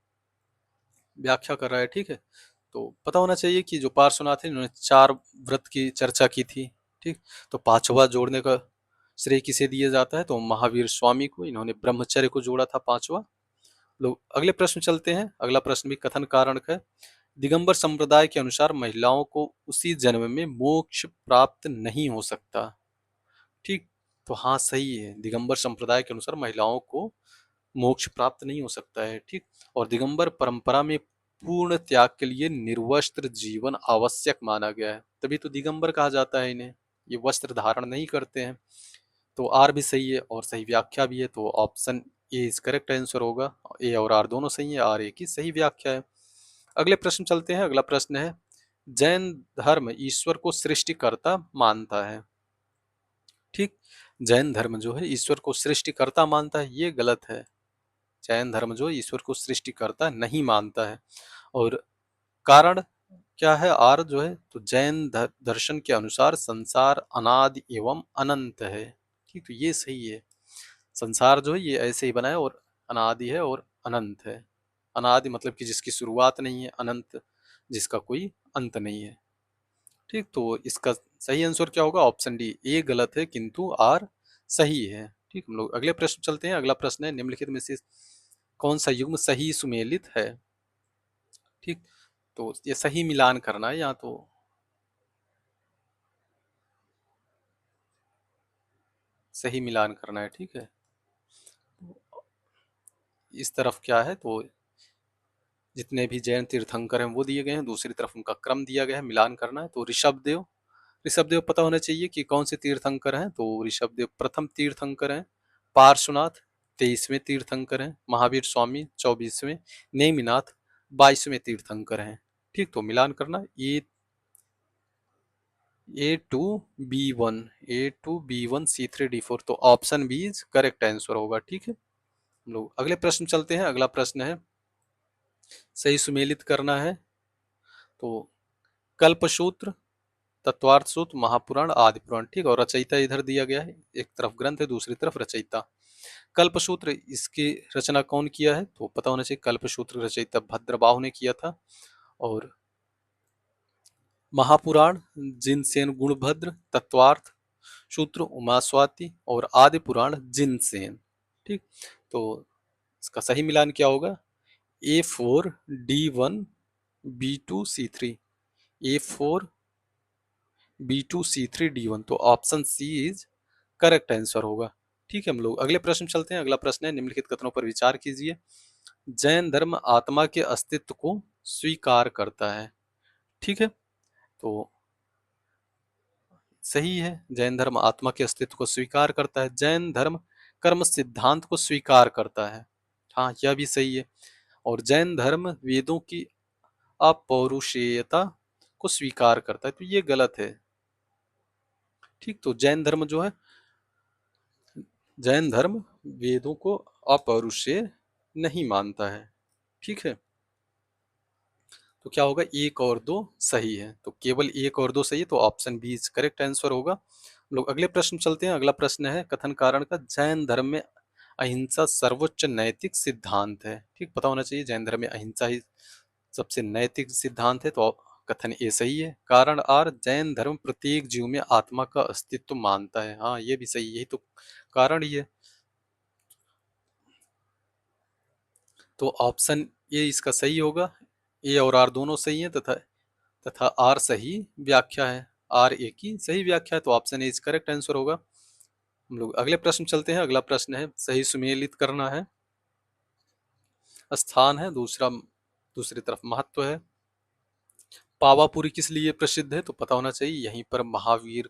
व्याख्या कर रहा है। ठीक है, तो पता होना चाहिए कि जो पार्श्वनाथ है इन्होंने 4 व्रत की चर्चा की थी। ठीक, तो पांचवा जोड़ने का श्रेय किसे दिया जाता है? तो महावीर स्वामी को, इन्होंने ब्रह्मचर्य को जोड़ा था पांचवा। लोग अगले प्रश्न चलते हैं, अगला प्रश्न भी कथन कारण का है। दिगंबर संप्रदाय के अनुसार महिलाओं को उसी जन्म में मोक्ष प्राप्त नहीं हो सकता। ठीक, तो हाँ सही है, दिगंबर संप्रदाय के अनुसार महिलाओं को मोक्ष प्राप्त नहीं हो सकता है। ठीक, और दिगंबर परंपरा में पूर्ण त्याग के लिए निर्वस्त्र जीवन आवश्यक माना गया है, तभी तो दिगंबर कहा जाता है इन्हें, ये वस्त्र धारण नहीं करते हैं। तो आर भी सही है और सही व्याख्या भी है, तो option A is correct answer होगा। ए और आर दोनों सही है, आर ए की सही व्याख्या है। अगले प्रश्न चलते हैं, अगला प्रश्न है, जैन धर्म ईश्वर को सृष्टिकर्ता मानता है। ठीक, जैन धर्म जो है ईश्वर को सृष्टिकर्ता मानता है, ये गलत है। जैन धर्म जो ईश्वर को सृष्टिकर्ता नहीं मानता है, और कारण क्या है? आर जो है, तो जैन दर्शन के अनुसार संसार अनादि एवं अनंत है। ठीक, तो ये सही है, संसार जो है ये ऐसे ही बना है और अनादि है और अनंत है। अनादि मतलब कि जिसकी शुरुआत नहीं है, अनंत जिसका कोई अंत नहीं है। ठीक, तो इसका सही आंसर क्या होगा? Option D. ए गलत है किंतु आर सही है। ठीक, हम लोग अगले प्रश्न चलते हैं, अगला प्रश्न है, निम्नलिखित में से कौन सा युग्म सही सुमेलित है? ठीक, तो ये सही मिलान करना है, यहाँ तो सही मिलान करना है। ठीक है, इस तरफ क्या है, तो जितने भी जैन तीर्थंकर हैं वो दिए गए हैं, दूसरी तरफ उनका क्रम दिया गया है, मिलान करना है। तो ऋषभदेव, ऋषभदेव पता होना चाहिए कि कौन से तीर्थंकर हैं, तो ऋषभदेव प्रथम तीर्थंकर हैं, पार्श्वनाथ 23वें तीर्थंकर हैं, महावीर स्वामी 24वें, नेमिनाथ 22वें तीर्थंकर हैं। ठीक, तो मिलान करना, A2B1 C3D4, तो option B is correct answer होगा। ठीक है, हम लोग अगले प्रश्न चलते हैं, अगला प्रश्न है, सही सुमेलित करना है। तो कल्पसूत्र, तत्वार्थ सूत्र, महापुराण, आदि पुराण। ठीक, और रचयिता इधर दिया गया है, एक तरफ ग्रंथ है दूसरी तरफ रचयिता। कल्पसूत्र इसकी रचना कौन किया है? तो पता होना चाहिए, कल्पसूत्र रचयिता भद्रबाहु ने किया था, और महापुराण जिनसेन गुणभद्र, तत्वार्थ सूत्र उमा स्वाति, और आदि पुराण जिनसेन। ठीक, तो इसका सही मिलान क्या होगा? A4D1B2C3, A4B2C3D1, तो option C is correct answer होगा। ठीक है, हम लोग अगले प्रश्न चलते हैं, अगला प्रश्न है, निम्नलिखित कथनों पर विचार कीजिए। जैन धर्म आत्मा के अस्तित्व को स्वीकार करता है। ठीक है, तो सही है, जैन धर्म आत्मा के अस्तित्व को स्वीकार करता है। जैन धर्म कर्म सिद्धांत को स्वीकार करता है, हाँ यह भी सही है। और जैन धर्म वेदों की अपौरुषेयता को स्वीकार करता है, तो ये गलत है। ठीक, तो जैन धर्म जो है, जैन धर्म वेदों को अपौरुषेय नहीं मानता है। ठीक है, तो क्या होगा, एक और दो सही है, तो केवल एक और दो सही है, तो option B is correct answer होगा। हम लोग अगले प्रश्न चलते हैं। अगला प्रश्न है कथन कारण का, जैन धर्म में अहिंसा सर्वोच्च नैतिक सिद्धांत है। ठीक, पता होना चाहिए जैन धर्म में अहिंसा ही सबसे नैतिक सिद्धांत है, तो कथन ए सही है। कारण आर, जैन धर्म प्रत्येक जीव में आत्मा का अस्तित्व मानता है। हाँ, ये भी सही है, यही तो कारण ही है। तो ऑप्शन ए इसका सही होगा। ए और आर दोनों सही हैं, तथा तथा आर सही व्याख्या है। आर ए की सही व्याख्या है, तो option A is correct answer होगा। हम लोग अगले प्रश्न चलते हैं। अगला प्रश्न है, सही सुमेलित करना है। स्थान है, दूसरा दूसरी तरफ महत्व है। पावापुरी किस लिए प्रसिद्ध है, तो पता होना चाहिए, यहीं पर महावीर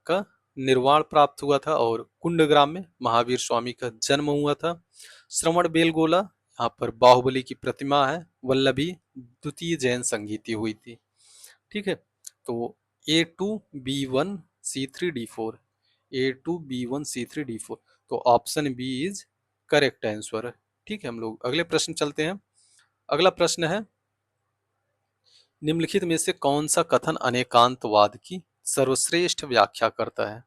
का निर्वाण प्राप्त हुआ था, और कुंडग्राम में महावीर स्वामी का जन्म हुआ था। श्रवण बेलगोला, यहाँ पर बाहुबली की प्रतिमा है। वल्लभी द्वितीय जैन संगीति हुई थी। ठीक है, तो A2B1C3D4, A2B1C3D4, तो option B is correct answer. ठीक है, हम लोग अगले प्रश्न चलते हैं। अगला प्रश्न है, निम्नलिखित में से कौन सा कथन अनेकांतवाद की सर्वश्रेष्ठ व्याख्या करता है।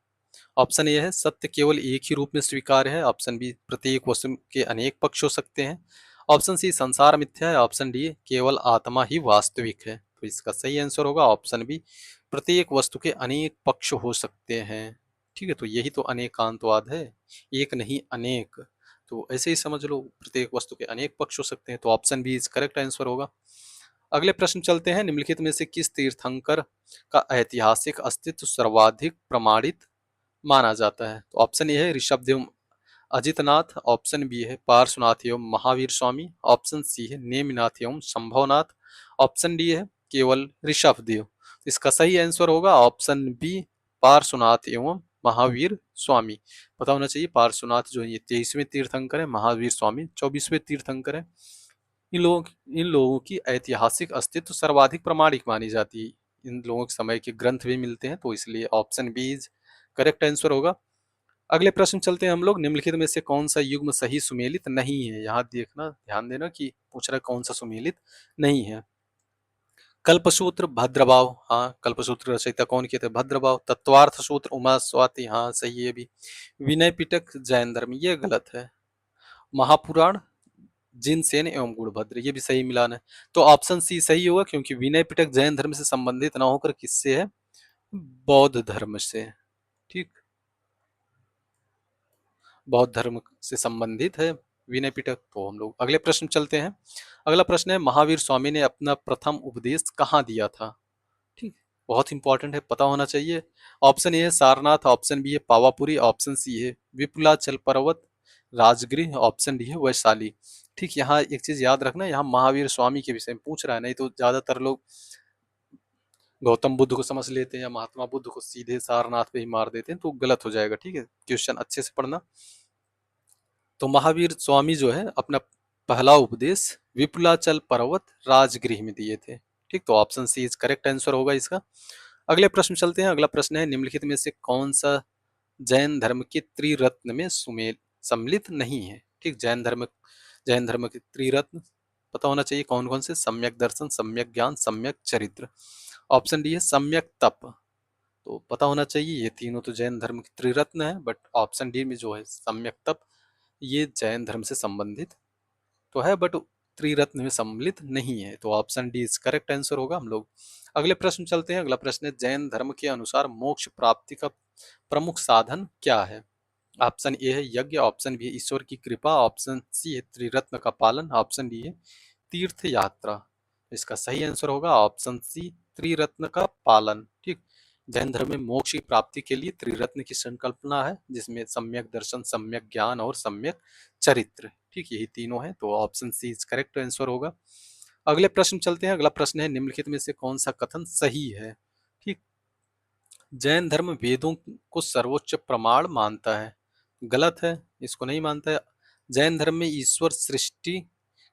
ऑप्शन ए है, सत्य केवल एक ही रूप में स्वीकार्य है। ऑप्शन बी, प्रत्येक वस्तु के अनेक पक्ष हो सकते हैं। ऑप्शन सी, संसार मिथ्या है। ऑप्शन डी, केवल आत्मा ही वास्तविक है। तो इसका सही आंसर होगा ऑप्शन बी, प्रत्येक वस्तु के अनेक पक्ष हो सकते हैं। ठीक है, तो यही तो अनेकांतवाद है, एक नहीं अनेक। तो ऐसे ही समझ लो, प्रत्येक वस्तु के अनेक पक्ष हो सकते हैं, तो option B is correct answer होगा। अगले प्रश्न चलते हैं। निम्नलिखित में से किस तीर्थंकर का ऐतिहासिक अस्तित्व सर्वाधिक प्रमाणित माना जाता है। तो ऑप्शन ए है ऋषभदेव अजितनाथ। ऑप्शन बी है पार्श्वनाथ एवं महावीर स्वामी। ऑप्शन सी है नेमिनाथ एवं संभवनाथ। ऑप्शन डी है केवल ऋषभदेव। इसका सही आंसर होगा ऑप्शन बी, पार्श्वनाथ एवं महावीर स्वामी। पता होना चाहिए, पार्श्वनाथ जो है ये 23वें तीर्थंकर है, महावीर स्वामी 24वें तीर्थंकर है। इन लोगों की ऐतिहासिक अस्तित्व सर्वाधिक प्रामाणिक मानी जाती है। इन लोगों के समय के ग्रंथ भी मिलते हैं, तो इसलिए option B is correct answer होगा। अगले प्रश्न चलते हैं हम लोग। निम्नलिखित में से कौन सा युग्म सही सुमेलित नहीं है। यहाँ देखना, ध्यान देना कि पूछ रहा है कौन सा सुमेलित नहीं है। कल्पसूत्र भद्रभाव, हाँ, कल्पसूत्र रचयिता कौन किए थे, भद्रभाव। तत्वार्थ सूत्र उमा स्वाति, हाँ सही है भी। विनय पिटक जैन धर्म, ये गलत है। महापुराण जिनसेन एवं गुणभद्र, ये भी सही मिलान है। तो ऑप्शन सी सही होगा, क्योंकि विनय पिटक जैन धर्म से संबंधित ना होकर किससे है, बौद्ध धर्म से। ठीक, बौद्ध धर्म से संबंधित है विनय पिटक। तो हम लोग अगले प्रश्न चलते हैं। अगला प्रश्न है, महावीर स्वामी ने अपना प्रथम उपदेश कहाँ दिया था। ठीक, बहुत इंपॉर्टेंट है, पता होना चाहिए। ऑप्शन ए है सारनाथ। ऑप्शन बी है पावापुरी। ऑप्शन सी है विपुलाचल पर्वत राजगृह। ऑप्शन डी है वैशाली। ठीक, यहाँ एक चीज याद रखना, यहाँ महावीर स्वामी के विषय में पूछ रहा है, नहीं तो ज्यादातर लोग गौतम बुद्ध को समझ लेते हैं या महात्मा बुद्ध को सीधे सारनाथ पे ही मार देते हैं, तो गलत हो जाएगा। ठीक है, क्वेश्चन अच्छे से पढ़ना। तो महावीर स्वामी जो है अपना पहला उपदेश विपुलाचल पर्वत राजगृह में दिए थे। ठीक, तो option C is correct answer होगा इसका। अगले प्रश्न चलते हैं। अगला प्रश्न है, निम्नलिखित में से कौन सा जैन धर्म के त्रिरत्न में सुमेल सम्मिलित नहीं है। ठीक, जैन धर्म के त्रिरत्न पता होना चाहिए कौन कौन से, सम्यक दर्शन, सम्यक ज्ञान, सम्यक चरित्र। ऑप्शन डी है सम्यक तप। तो पता होना चाहिए ये तीनों तो जैन धर्म के त्रिरत्न है, बट ऑप्शन डी में जो है सम्यक तप, ये जैन धर्म से संबंधित तो है, बट त्रिरत्न में सम्मिलित नहीं है। तो option D is correct answer होगा। हम लोग अगले प्रश्न चलते हैं। अगला प्रश्न है, जैन धर्म के अनुसार मोक्ष प्राप्ति का प्रमुख साधन क्या है। ऑप्शन ए है यज्ञ। ऑप्शन बी है ईश्वर की कृपा। ऑप्शन सी है त्रिरत्न का पालन। ऑप्शन डी है तीर्थ यात्रा। इसका सही आंसर होगा ऑप्शन सी, त्रिरत्न का पालन। ठीक, जैन धर्म में मोक्ष की प्राप्ति के लिए त्रिरत्न की संकल्पना है, जिसमें सम्यक दर्शन, सम्यक ज्ञान और सम्यक चरित्र। ठीक, यही तीनों है, तो option C is correct answer होगा। अगले प्रश्न चलते हैं। अगला प्रश्न है, निम्नलिखित में से कौन सा कथन सही है। ठीक, जैन धर्म वेदों को सर्वोच्च प्रमाण मानता है। गलत है, इसको नहीं मानता है। जैन धर्म में ईश्वर सृष्टि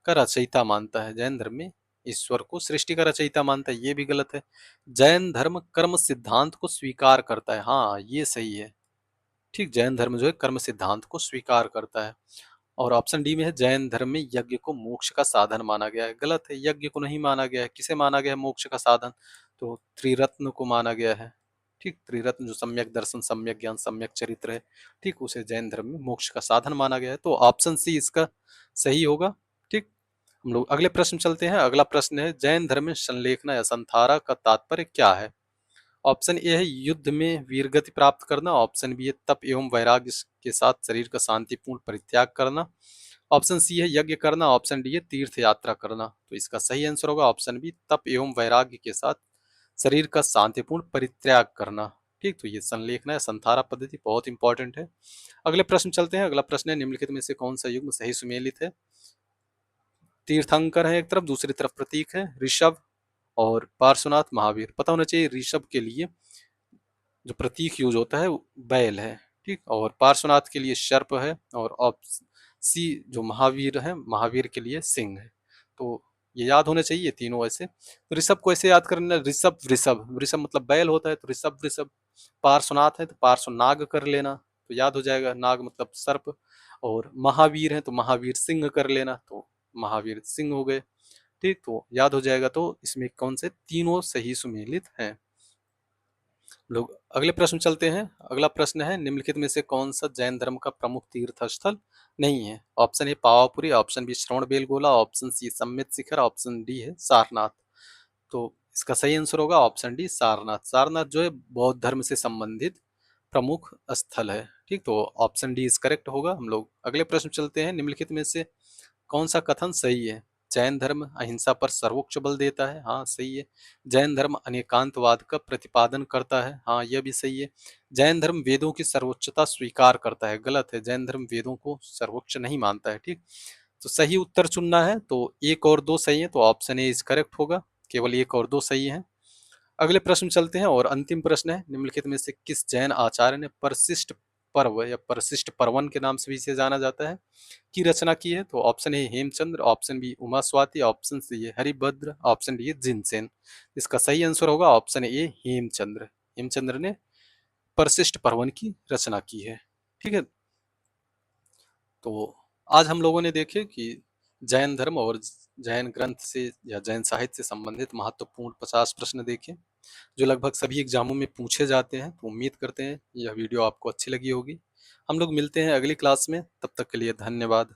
का रचयिता मानता है। जैन धर्म में ईश्वर को सृष्टि का रचयिता मानता है, ये भी गलत है। जैन धर्म कर्म सिद्धांत को स्वीकार करता है, हाँ ये सही है। ठीक, जैन धर्म जो है कर्म सिद्धांत को स्वीकार करता है। और ऑप्शन डी में है जैन धर्म में यज्ञ को मोक्ष का साधन माना गया है। गलत है, यज्ञ को नहीं माना गया है। किसे माना गया है मोक्ष का साधन? तो त्रिरत्न को माना गया है। ठीक, त्रिरत्न जो सम्यक दर्शन, सम्यक ज्ञान, सम्यक चरित्र है, ठीक, उसे जैन धर्म में मोक्ष का साधन माना गया है। तो ऑप्शन सी इसका सही होगा। ठीक, हम लोग अगले प्रश्न चलते हैं। अगला प्रश्न है जैन धर्म में संलेखना या संथारा का तात्पर्य क्या है? ऑप्शन ए है युद्ध में वीरगति प्राप्त करना। ऑप्शन बी है तप एवं वैराग्य के साथ शरीर का शांतिपूर्ण परित्याग करना। ऑप्शन सी है यज्ञ करना। ऑप्शन डी है तीर्थ यात्रा करना। तो इसका सही आंसर होगा ऑप्शन बी, तप एवं वैराग्य के साथ शरीर का शांतिपूर्ण परित्याग करना। ठीक, तो ये संलेखना है संथारा पद्धति बहुत इंपॉर्टेंट है। अगले प्रश्न चलते हैं। अगला प्रश्न है निम्नलिखित में से कौन सा युग्म सही सुमेलित है? तीर्थंकर है एक तरफ, दूसरी तरफ प्रतीक है, ऋषभ और पार्श्वनाथ महावीर। पता होना चाहिए ऋषभ के लिए जो प्रतीक यूज होता है वो बैल है। ठीक, और पार्श्वनाथ के लिए सर्प है, और ऑप्शन सी जो महावीर है, महावीर के लिए सिंह है। तो ये याद होने चाहिए तीनों ऐसे। तो ऋषभ को ऐसे याद करना, ऋषभ वृषभ, वृषभ मतलब बैल होता है तो ऋषभ वृषभ। पार्श्वनाथ है तो पार्श्वनाग कर लेना, तो याद हो जाएगा, नाग मतलब सर्प। और महावीर है तो महावीर सिंह कर लेना, तो महावीर सिंह हो गए। ठीक, तो याद हो जाएगा। तो इसमें कौन से तीनों सही सुमेलित हैं? लोग अगले प्रश्न चलते हैं। अगला प्रश्न है निम्नलिखित में से कौन सा जैन धर्म का प्रमुख तीर्थ स्थल नहीं है? Option A Pawapuri, option B Shravanabelagola, option C Sammed Shikhar, option D है सारनाथ। तो इसका सही आंसर होगा ऑप्शन डी सारनाथ। सारनाथ जो है बौद्ध धर्म से संबंधित प्रमुख स्थल है। ठीक, तो ऑप्शन डी इज करेक्ट होगा। हम लोग अगले प्रश्न चलते हैं। निम्नलिखित में से कौन सा कथन सही है? जैन धर्म अहिंसा पर सर्वोच्च बल देता है। हाँ सही है। जैन धर्म अनेकांतवाद का प्रतिपादन करता है। हाँ यह भी सही है। जैन धर्म वेदों की सर्वोच्चता स्वीकार करता है। गलत है, जैन धर्म वेदों को सर्वोच्च नहीं मानता है। ठीक, तो सही उत्तर चुनना है। तो एक और दो सही है, तो ऑप्शन ए इज करेक्ट होगा। केवल एक और दो सही है। अगले प्रश्न चलते हैं और अंतिम प्रश्न है निम्नलिखित में से किस जैन आचार्य ने परिशिष्ट पर्व या परिशिष्ट पर्वन के नाम से भी इसे जाना जाता है की रचना की है? तो option A Hemachandra, option B Umaswati, option C है हरिभद्र, ऑप्शन डी है जिनसेन। इसका सही आंसर होगा ऑप्शन ए हेमचंद्र। हेमचंद्र ने परिशिष्ट पर्वन की रचना की है। ठीक है, तो आज हम लोगों ने देखे कि जैन धर्म और जैन ग्रंथ से या जैन साहित्य से संबंधित महत्वपूर्ण 50 प्रश्न देखे जो लगभग सभी एग्जामों में पूछे जाते हैं। तो उम्मीद करते हैं यह वीडियो आपको अच्छी लगी होगी। हम लोग मिलते हैं अगली क्लास में, तब तक के लिए धन्यवाद।